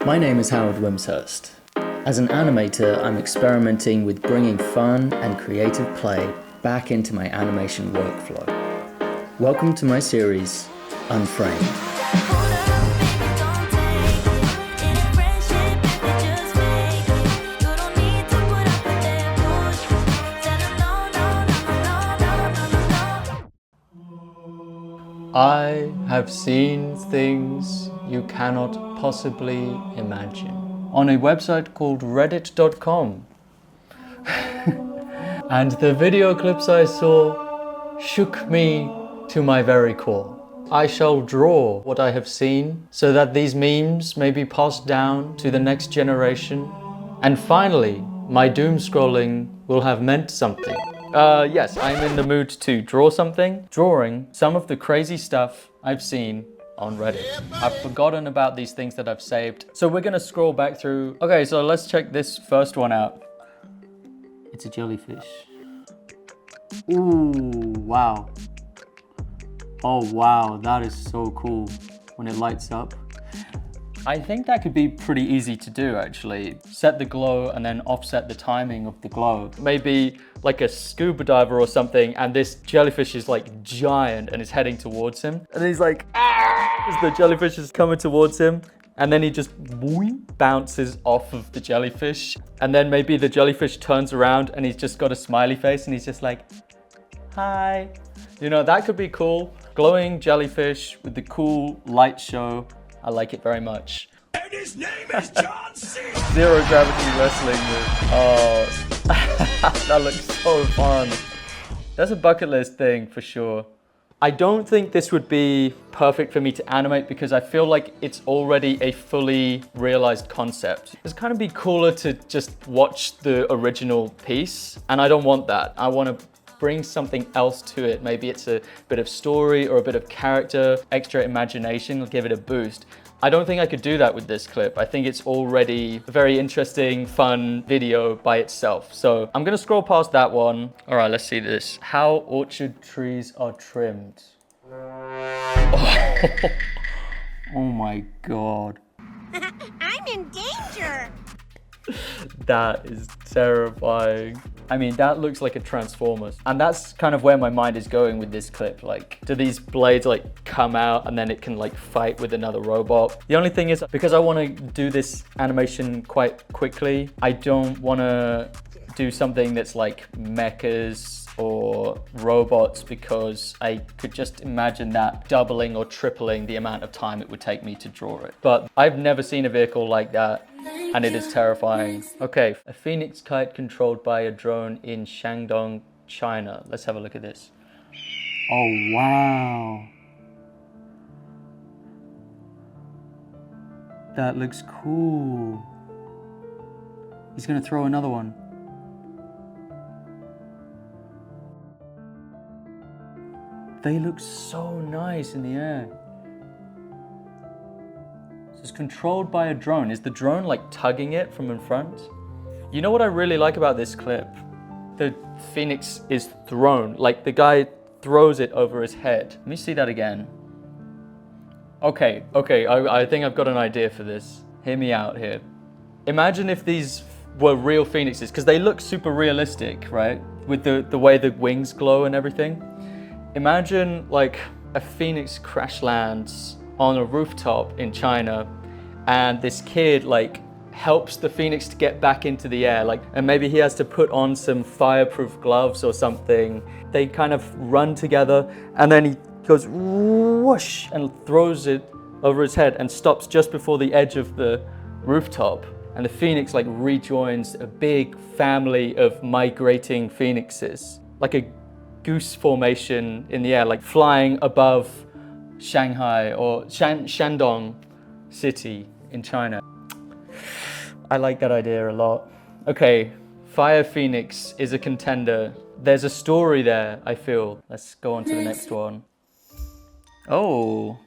My name is Howard Wimshurst. As an animator, I'm experimenting with bringing fun and creative play back into my animation workflow. Welcome to my series, Unframe. I have seen things you cannot possibly imagine on a website called reddit.com. And the video clips I saw shook me to my very core. I shall draw what I have seen so that these memes may be passed down to the next generation. And finally, my doom scrolling will have meant something. Yes, I'm in the mood to draw something. Drawing some of the crazy stuff I've seen on Reddit. I've forgotten about these things that I've saved. So we're gonna scroll back through. Okay, so let's check this first one out. It's a jellyfish. Ooh, wow. Oh wow, that is so cool when it lights up. I think that could be pretty easy to do actually. Set the glow and then offset the timing of the glow. Maybe like a scuba diver or something, and this jellyfish is like giant and is heading towards him. And he's like, ah! As the jellyfish is coming towards him. And then he just bounces off of the jellyfish. And then maybe the jellyfish turns around and he's just got a smiley face and he's just like, hi. You know, that could be cool. Glowing jellyfish with the cool light show. I like it very much. And his name is John C. Zero gravity wrestling move. Oh, that looks so fun. That's a bucket list thing for sure. I don't think this would be perfect for me to animate because I feel like it's already a fully realized concept. It's kind of be cooler to just watch the original piece, and I don't want that. I want to bring something else to it. Maybe it's a bit of story or a bit of character, extra imagination, will give it a boost. I don't think I could do that with this clip. I think it's already a very interesting, fun video by itself. So I'm gonna scroll past that one. All right, let's see this. How orchard trees are trimmed. Oh, oh my God. I'm in danger. That is terrifying. I mean, that looks like a transformer. And that's kind of where my mind is going with this clip. Like, do these blades like come out and then it can like fight with another robot? The only thing is, because I want to do this animation quite quickly, I don't want to do something that's like mechas or robots, because I could just imagine that doubling or tripling the amount of time it would take me to draw it. But I've never seen a vehicle like that, and it is terrifying. Okay, a phoenix kite controlled by a drone in Shandong, China. Let's have a look at this. Oh, wow. That looks cool. He's gonna throw another one. They look so nice in the air. So it's controlled by a drone. Is the drone like tugging it from in front? You know what I really like about this clip? The phoenix is thrown, like the guy throws it over his head. Let me see that again. Okay, I think I've got an idea for this. Hear me out here. Imagine if these were real phoenixes, because they look super realistic, right? With the way the wings glow and everything. Imagine like a phoenix crash lands on a rooftop in China, and this kid like helps the phoenix to get back into the air, like, and maybe he has to put on some fireproof gloves or something. They kind of run together, and then he goes whoosh and throws it over his head and stops just before the edge of the rooftop. And the phoenix like rejoins a big family of migrating phoenixes, like a goose formation in the air, like flying above Shanghai or Shandong city in China. I like that idea a lot. Okay, Fire Phoenix is a contender. There's a story there, I feel. Let's go on to the next one. Oh.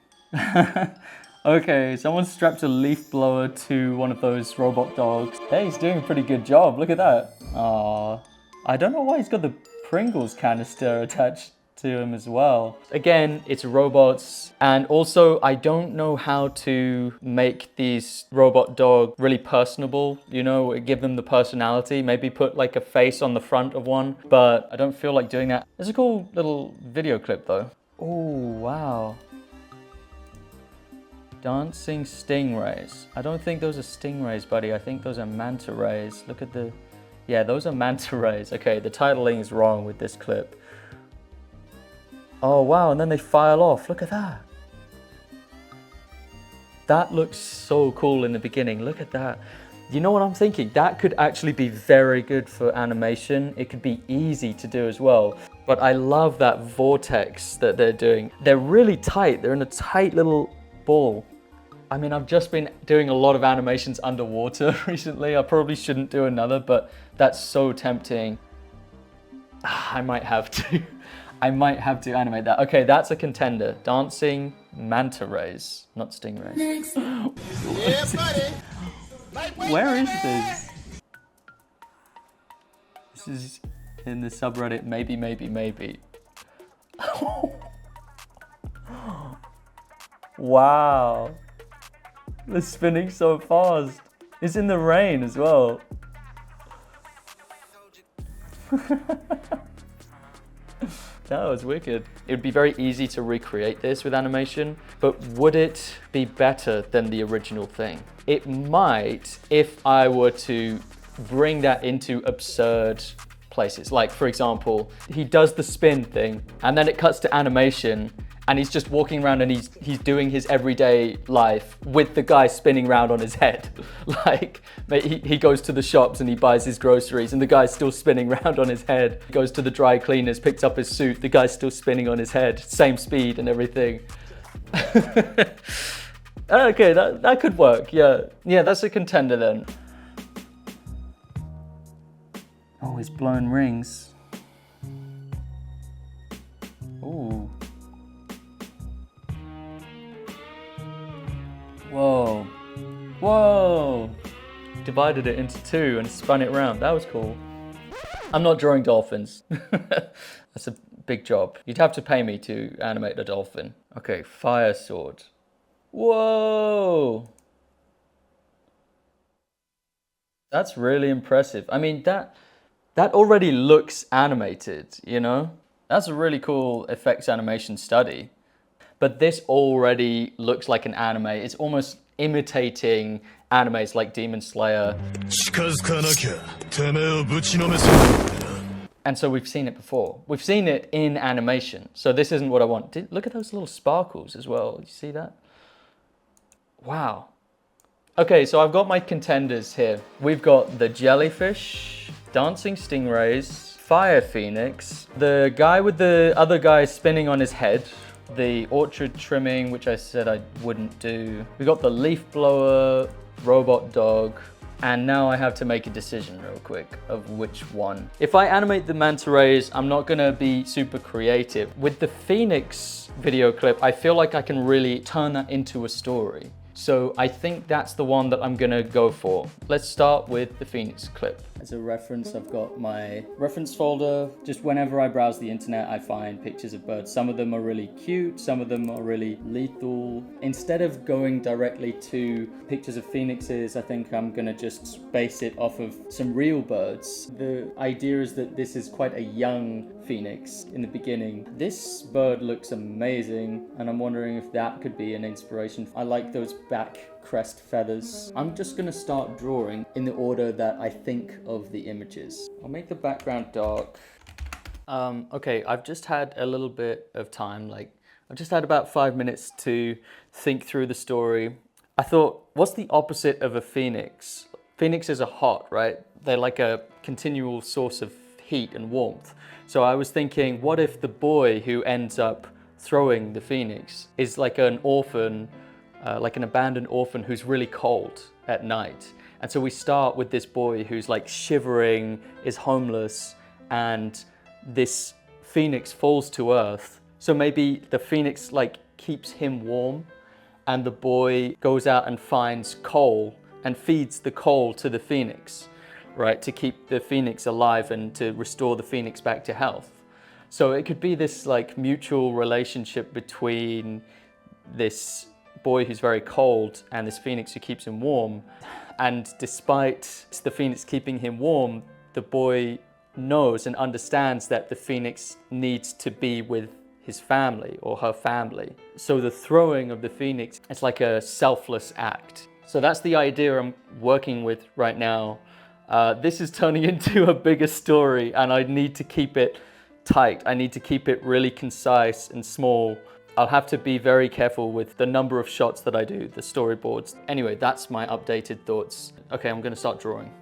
Okay, someone strapped a leaf blower to one of those robot dogs. Hey, he's doing a pretty good job. Look at that. Aww. I don't know why he's got the Pringles canister attached to him as well. Again, it's robots, and also I don't know how to make these robot dog really personable, you know, give them the personality, maybe put like a face on the front of one, but I don't feel like doing that. It's a cool little video clip though. Oh, wow. Dancing stingrays. I don't think those are stingrays, buddy. I think those are manta rays. Look at the... Yeah, those are manta rays. Okay, the titling is wrong with this clip. Oh, wow, and then they file off. Look at that. That looks so cool in the beginning. Look at that. You know what I'm thinking? That could actually be very good for animation. It could be easy to do as well. But I love that vortex that they're doing. They're really tight. They're in a tight little ball. I mean, I've just been doing a lot of animations underwater recently. I probably shouldn't do another, but that's so tempting. I might have to. I might have to animate that. Okay, that's a contender. Dancing manta rays, not stingrays. Yeah, buddy. Where is this? This is in the subreddit, maybe. Wow. They're spinning so fast. It's in the rain as well. That was wicked. It would be very easy to recreate this with animation, but would it be better than the original thing? It might if I were to bring that into absurd places. Like, for example, he does the spin thing and then it cuts to animation and he's just walking around and he's doing his everyday life with the guy spinning around on his head. Like, he goes to the shops and he buys his groceries and the guy's still spinning around on his head. He goes to the dry cleaners, picks up his suit, the guy's still spinning on his head, same speed and everything. Okay, that could work, yeah. Yeah, that's a contender then. Oh, he's blowing rings. Ooh. Whoa. Whoa! Divided it into two and spun it around. That was cool. I'm not drawing dolphins. That's a big job. You'd have to pay me to animate a dolphin. Okay, fire sword. Whoa! That's really impressive. I mean, that already looks animated, you know? That's a really cool effects animation study. But this already looks like an anime. It's almost imitating animes like Demon Slayer. And so we've seen it before. We've seen it in animation. So this isn't what I want. Look at those little sparkles as well. You see that? Wow. Okay, so I've got my contenders here. We've got the jellyfish, dancing stingrays, fire phoenix, the guy with the other guy spinning on his head, the orchard trimming, which I said I wouldn't do. We got the leaf blower, robot dog, and now I have to make a decision real quick of which one. If I animate the manta rays, I'm not gonna be super creative. With the phoenix video clip, I feel like I can really turn that into a story. So I think that's the one that I'm gonna go for. Let's start with the phoenix clip. As a reference, I've got my reference folder. Just whenever I browse the internet, I find pictures of birds. Some of them are really cute, some of them are really lethal. Instead of going directly to pictures of phoenixes, I think I'm gonna just base it off of some real birds. The idea is that this is quite a young phoenix in the beginning. This bird looks amazing, and I'm wondering if that could be an inspiration. I like those back crest feathers. I'm just gonna start drawing in the order that I think of the images. I'll make the background dark. Okay, I've just had a little bit of time, I've just had about 5 minutes to think through the story. I thought, what's the opposite of a phoenix? Phoenixes are hot, right? They're like a continual source of heat and warmth. So I was thinking, what if the boy who ends up throwing the phoenix is like an orphan, like an abandoned orphan who's really cold at night. And so we start with this boy who's like shivering, is homeless, and this phoenix falls to earth. So maybe the phoenix like keeps him warm, and the boy goes out and finds coal and feeds the coal to the phoenix, right? To keep the phoenix alive and to restore the phoenix back to health. So it could be this like mutual relationship between this boy who's very cold and this phoenix who keeps him warm. And despite the phoenix keeping him warm, the boy knows and understands that the phoenix needs to be with his family or her family. So the throwing of the phoenix is like a selfless act. So that's the idea I'm working with right now. This is turning into a bigger story and I need to keep it tight. I need to keep it really concise and small. I'll have to be very careful with the number of shots that I do, the storyboards. Anyway, that's my updated thoughts. Okay, I'm gonna start drawing.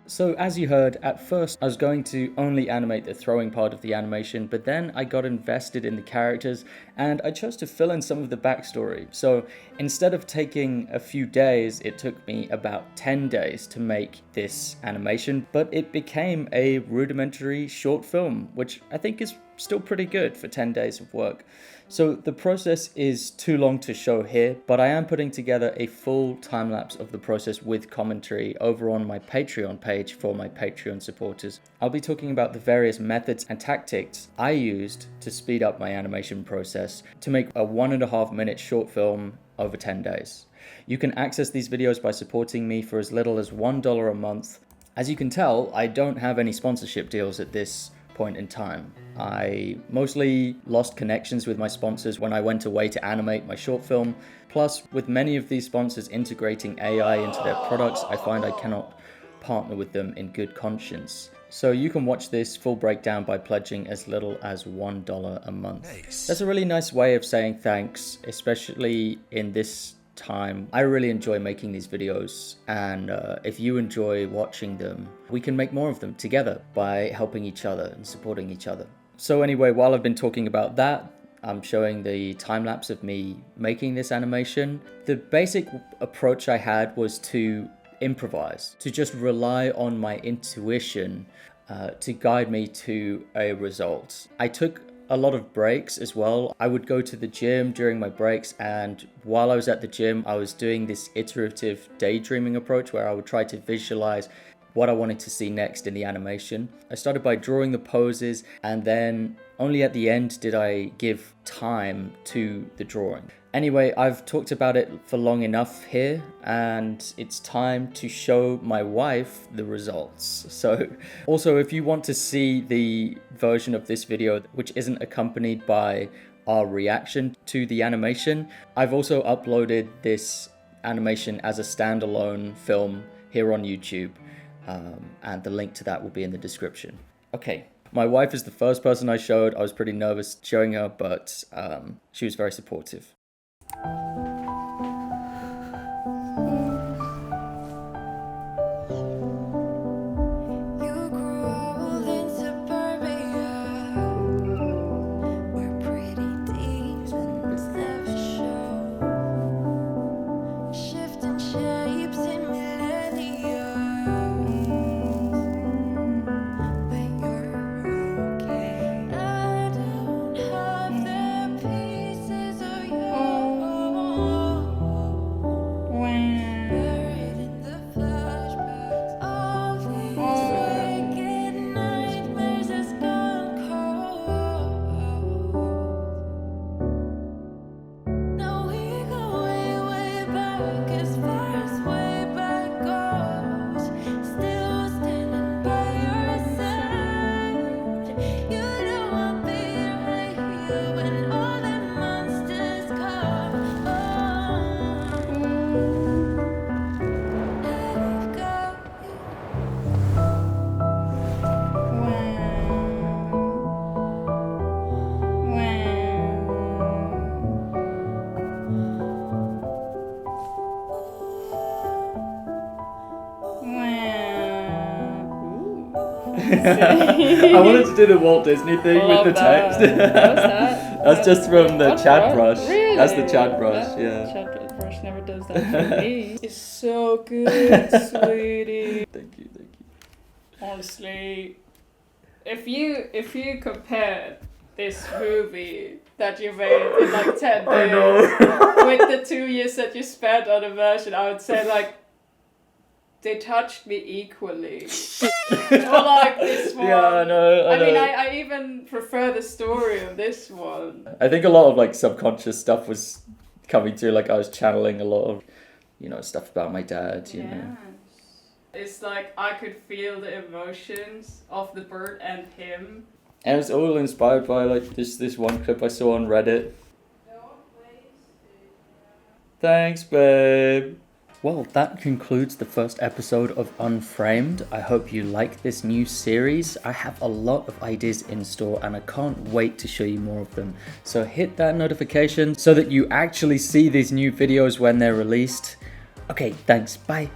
So as you heard, at first I was going to only animate the throwing part of the animation, but then I got invested in the characters and I chose to fill in some of the backstory. So instead of taking a few days, it took me about 10 days to make this animation, but it became a rudimentary short film, which I think is still pretty good for 10 days of work. So the process is too long to show here, but I am putting together a full time lapse of the process with commentary over on my Patreon page for my Patreon supporters. I'll be talking about the various methods and tactics I used to speed up my animation process to make a 1.5 minute short film over 10 days. You can access these videos by supporting me for as little as $1 a month. As you can tell, I don't have any sponsorship deals at this point in time. I mostly lost connections with my sponsors when I went away to animate my short film. Plus, with many of these sponsors integrating AI into their products, I find I cannot partner with them in good conscience. So you can watch this full breakdown by pledging as little as $1 a month. Nice. That's a really nice way of saying thanks, especially in this time. I really enjoy making these videos, and if you enjoy watching them, we can make more of them together by helping each other and supporting each other. So anyway, while I've been talking about that, I'm showing the time lapse of me making this animation. The basic approach I had was to improvise, to just rely on my intuition to guide me to a result. I took a lot of breaks as well. I would go to the gym during my breaks, and while I was at the gym, I was doing this iterative daydreaming approach where I would try to visualize what I wanted to see next in the animation. I started by drawing the poses, and then only at the end did I give time to the drawing. Anyway, I've talked about it for long enough here, and it's time to show my wife the results. So also, if you want to see the version of this video which isn't accompanied by our reaction to the animation, I've also uploaded this animation as a standalone film here on YouTube, and the link to that will be in the description. Okay, my wife is the first person I showed. I was pretty nervous showing her, but she was very supportive. I wanted to do the Walt Disney thing with the text. What was that? That's just from the Chad brush. Really? That's the Chad brush, yeah. Chad brush never does that for me. It's so good, sweetie. Thank you. Honestly, if you compare this movie that you made in like 10 days with the 2 years that you spent on a version, I would say like they touched me equally. Or like this one. Yeah, no, I mean, know. I even prefer the story of this one. I think a lot of like subconscious stuff was coming through. Like I was channeling a lot of, you know, stuff about my dad. You know. It's like I could feel the emotions of the bird and him. And it was all inspired by like this one clip I saw on Reddit. Thanks, babe. Well, that concludes the first episode of Unframed. I hope you like this new series. I have a lot of ideas in store and I can't wait to show you more of them. So hit that notification so that you actually see these new videos when they're released. Okay, thanks. Bye.